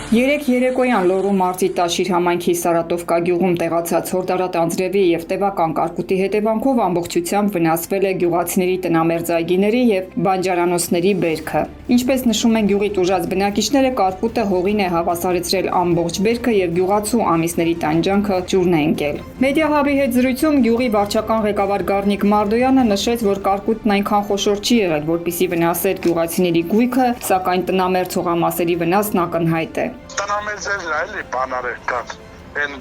Երեկ երեկոյան Լոռու մարզի Տաշիր համայնքի Սարատովկա գյուղում տեղացած հորդարատ անձրևի և տևական կարկուտի հետևանքով ամբողջությամբ վնասվել է գյուղացիների տնամերձ այգիների և բանջարանոցների բերքը։ Ինչպես նշում են գյուղի տուժած բնակիչները, կարկուտը հողին է հավասարեցրել ամբողջ բերքը և գյուղացու ամիսների տանջանքը ջուրն է ընկել։ Մեդիահաբի հետ զրույցում գյուղի վարչական ղեկավար Գառնիկ Մարդոյանը նշեց, որ կարկուտն այնքան խոշոր չի եղել, որպեսզի վնասեր գյուղացիների գույքը, սակայն տնամերձ հողամասերի վնասն ակնհայտ է։ Տնամերձերն էլի բանարեր կան, են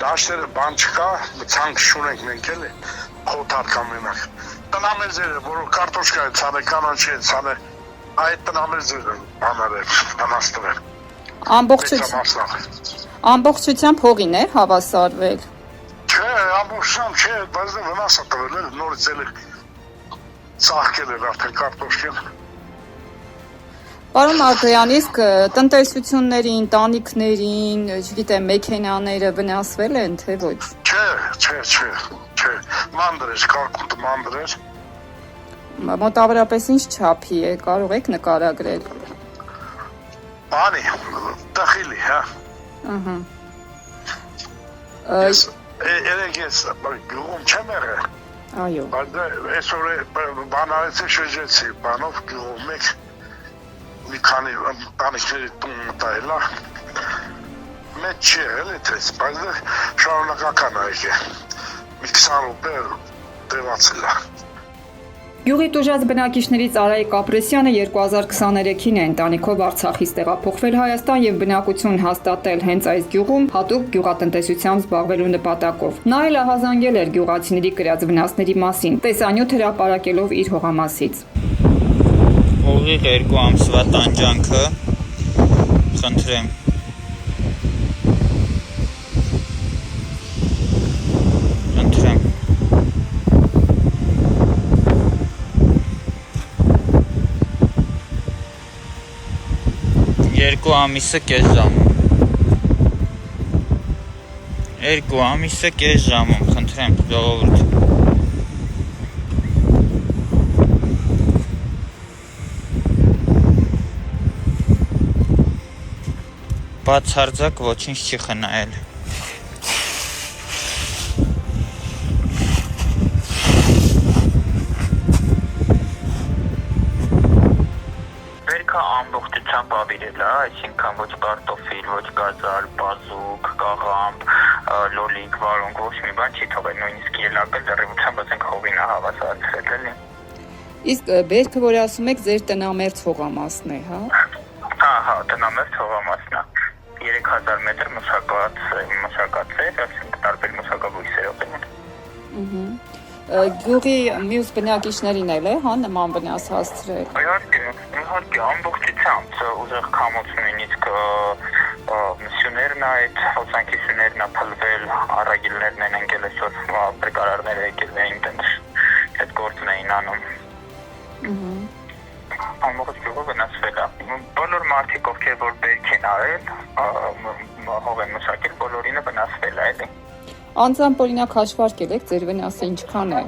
դաշտերը բան չկա, ցանկ շունենք մենք էլի, խոթար կամենակ։ Տնամերձերը, որ կարտոշկա է ցանը, կանոչի է ցանը, այդ տնամերձերը բանարեր, անաստվել։ Ամբողջությամբ հողին է հավասարվել։ Չէ, ամբողջությամբ չէ, բայց վնաս է տվել էլ, նորից էլի ծաղկել էր արդեն կարտոշկեն։ Պարոն Մարդոյան, իսկ տնտեսությունների, ընտանիքներին, չգիտեմ, մեքենաները վնասվել են, թե ոչ։ Չէ, մանր էր, կարկուտը մանր էր։ Մոտավորապես ինչ չափի է, կարող եք նկարագրել։ Բանի, տխիլի, հա։ Երեկ գյուղում չեմ եղել։ Այո։ Բայց այսօր բան արեցի շրջեցի, բանով գյուղում մեկ մի քանի տանիքների տուն մտայել է, մեծ չի եղել էտես, բայց շարունակական այգ է, մի 20 րոպե տևացել է։ Գյուղի տուժած բնակիչներից Արայիկ Ապրեսյանը 2023-ին է ընտանիքով Արցախից տեղափոխվել Հայաստան և բնակություն հաստատել հենց այս գյուղում հատուկ գյուղատնտեսությամբ զբաղվելու նպատակով։ Նա էլ ահազանգել էր գյուղացիների կրած վնասների մասին, տեսանյութ հրապարակելով իր հողամասից։ Ուղիղ 2 ամսվա տանջանքը, խնդրեմ։ Երկու ամիսը կես ժամում։ 2 ամիսը կես ժամում, խնդրեմ, ժողովուրդ։ Բացարձակ ոչինչ չի խնայել։ Բերքը ամբողջությամբ ավիրել է, այսինքն ոչ կարտոֆիլ, ոչ գազար, բազուկ, կաղամբ, լոլիկ, վարունգ, ոչ մի բան չի թողել, նույնիսկ ելակել դեռևությամբ ասենք հողին է հավասարեցրել, էլի։ Իսկ բերքը, որ ասում եք, ձեր տնամերձ հողամասն է, հա։ Հա, տնամերձ հողամասն է։ 3000 մետր մշակած է, այսինքն տարբեր մշակաբույսերով են։ Գյուղի մյուս բնակիչներին էլ է, հա, նման վնաս հասցրել։ Իհարկե, ամբողջությամբ ուժեղ քամոց նույնիսկ սյուներն այդ հոսանքի սյուներն է փլվել, առագիլներն են ընկել, այսօր պրեկարարները եկել էին տենց այդ գործն էին անում։ Ամբողջ գյուղը վնասվել է։ Բոլոր մարդիկ, ովքեր որ բերք են արել, հող են մշակել, բոլորինը վնասվել է, էլի։ Անձամբ օրինակ հաշվարկել եք ձեր վնասը ինչքան է։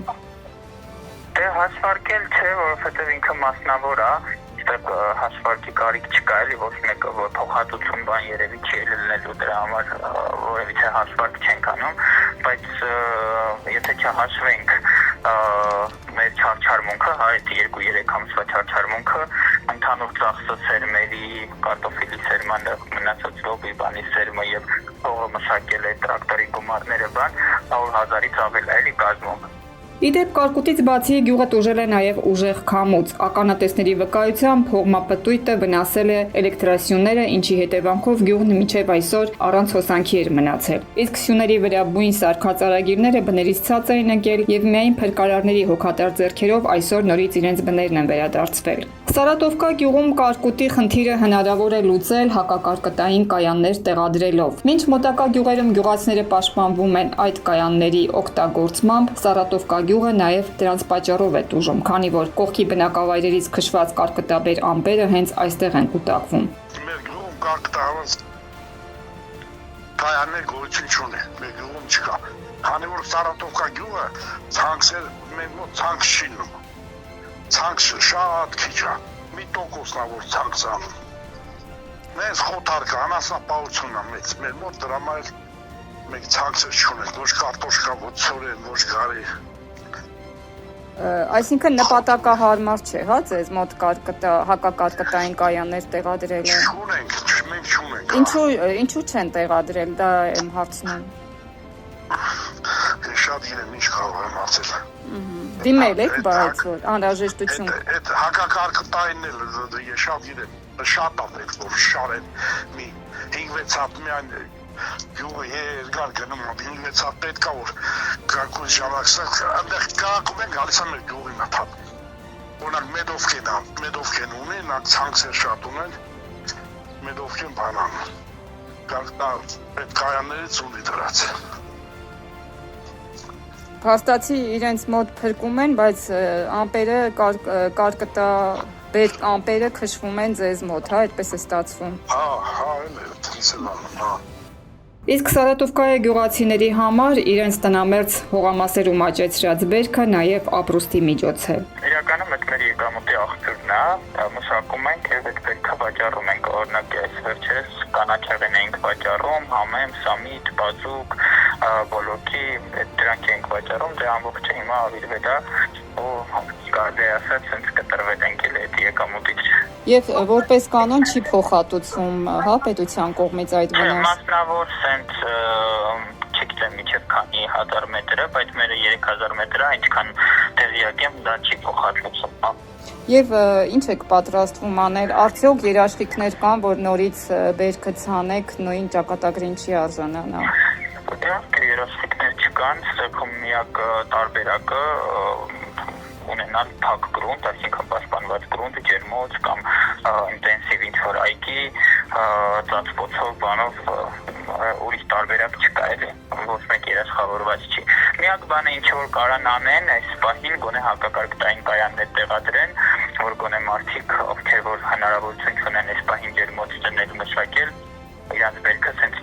Դե հաշվարկել չէ, որովհետև ինքը մասնավոր է, այստեղ հաշվարկի կարիք չկա, էլի ոչ մեկը փոխհատուցում բան երևի չի լինելու դրա համար, որևիցե հաշվարկ չենք անում, բայց եթե չհաշվենք մեր չարչարմունքը, հա, այդ 2-3 ամսվա չարչարմունքը, ընդհանուր ծախսը սերմերի, կարտոֆիլի սերմանը, մնացած լոբի բանի սերմը եւ հողը մշակել է տրակտորի գումարները բան, 100,000-ից ավել է էլի կազմում։ Իդեպ կարկուտից բացի գյուղը տուժել է նաև ուժեղ քամուց։ Ականատեսների վկայությամբ հողմապտույտը վնասել է էլեկտրասյուները, ինչի հետևանքով գյուղն մինչև այսօր առանց հոսանքի էր մնացել։ Իսկ սյուների վրա բույն սարքած արագիլները բներից ցած էին ընկել եւ միայն փրկարարների հոգատար ձեռքերով այսօր նորից իրենց բներն են վերադարձվել։ Սարատովկա գյուղում կարկուտի խնդիրը հնարավոր է լուծել հակակարկտային կայաններ տեղադրելով։ Մինչ մոտակա գյուղերում գյուղացիները պաշտպանվում են այդ կայանների օգտագործմամբ, Սարատովկա գյուղը նաև դրանց պատճառով է տուժում, քանի որ կողքի բնակավայրերից քշված կարկտաբեր ամպերը հենց այստեղ են կուտակվում։ Մեր գյուղում կարկտահանված կայաններ գոյություն չունի, մեր գյուղում չկա։ Քանի որ Սարատովկա գյուղը ցանքսեր մեր մոտ ցանք չի լինում։ Ցանք շատ քիչ է, մի տոկոսն է որ ցանքսանում։ Մեզ խոթար կա, անասնապահությունն է մեծ, մեր մոտ դրա համար մենք ցանցեր չունենք, ոչ կարտոշկա, ոչ ցորեն, ոչ գարի։ Այսինքն նպատակահարմար չէ, հա, ձեզ մոտ հակակարկտային կայաններ տեղադրելը։ Չունենք, մենք չունենք։ Ինչու չեն տեղադրել, դա եմ հարցնում։ Շատ իրեն ինչ կարող եմ ասել։ Դիմել եք, բայց անհրաժեշտություն։ Այդ հակակարկտայինն էլ ես շատ իրեն շատ ապեք, որ շարեն մի 5-6 հատ միայն գյուղը երկար գնում, 5-6 հատ պետք է որ գարկուց ժամանակսակ, այնտեղ գարկում են գալիս են մեր գյուղի մտան։ Օրինակ մեդովքեն ունի, նրանք ցանքսեր շատ ունեն, մեդովքեն բանան։ Գարկտա այդ կայաններից ունի դրած։ Փաստացի իրենց մոտ փրկում են, բայց ամպերը կարկտա բերք ամպերը քշվում են ձեզ մոտ, հա, այդպես է ստացվում։ Հա, էլ է, տենց է անում, հա։ Իսկ Սարատովկայի գյուղացիների համար իրենց տնամերձ հողամասերում աճեցրած բերքը նաև ապրուստի միջոց է։ Իրականում այդ մեր եկամուտի աղբյուրն է, մշակում ենք եւ այդ բերքը վաճառում ենք, օրինակ այս վերջերս կանաչեղեն ենք վաճառում, համեմ, սամիտ, բազուկ, բոլոկի, դրանք ենք վաճառում, դե ամբողջը հիմա ավիրվել է ու կարելի է ասած sense կտրվել ենք այդ եկամուտից։ Եվ որպես կանոն չի փոխհատուցում, հա, պետության կողմից այդ վնաս։ Մասնավոր sense չգիտեմ միջև քանի 1000 մետր է, բայց մերը 3000 մետր է, ինչքան տեղյակ եմ, դա չի փոխհատուցում, հա։ Եվ ինչ եք պատրաստվում անել, արդյոք երաշխիքներ կան, որ նորից բերքը ցանեք, նույն ճակատագրին չի արժանանա։ Դրանք երաշխիքներ չկան, սա միակ տարբերակը ունենալ փակ գրունտ, այսինքն պաշտպանված գրունտ, ջերմոց կամ ինտենսիվ ինչ-որ այգի, ծածկոցով, բանով ուրիշ տարբերակ չկա էլի, ոչ մեկ երաշխավորված չի։ Միակ բանը ինչ-որ կարան անեն, այս պահին գոնե հակակարկտային կայաններ տեղադրեն, որ գոնե մարդիկ, ովքեր որ հնարավորություն չունեն այս պահին ջերմոց տնելու մշակել, իրանց բերքը սենց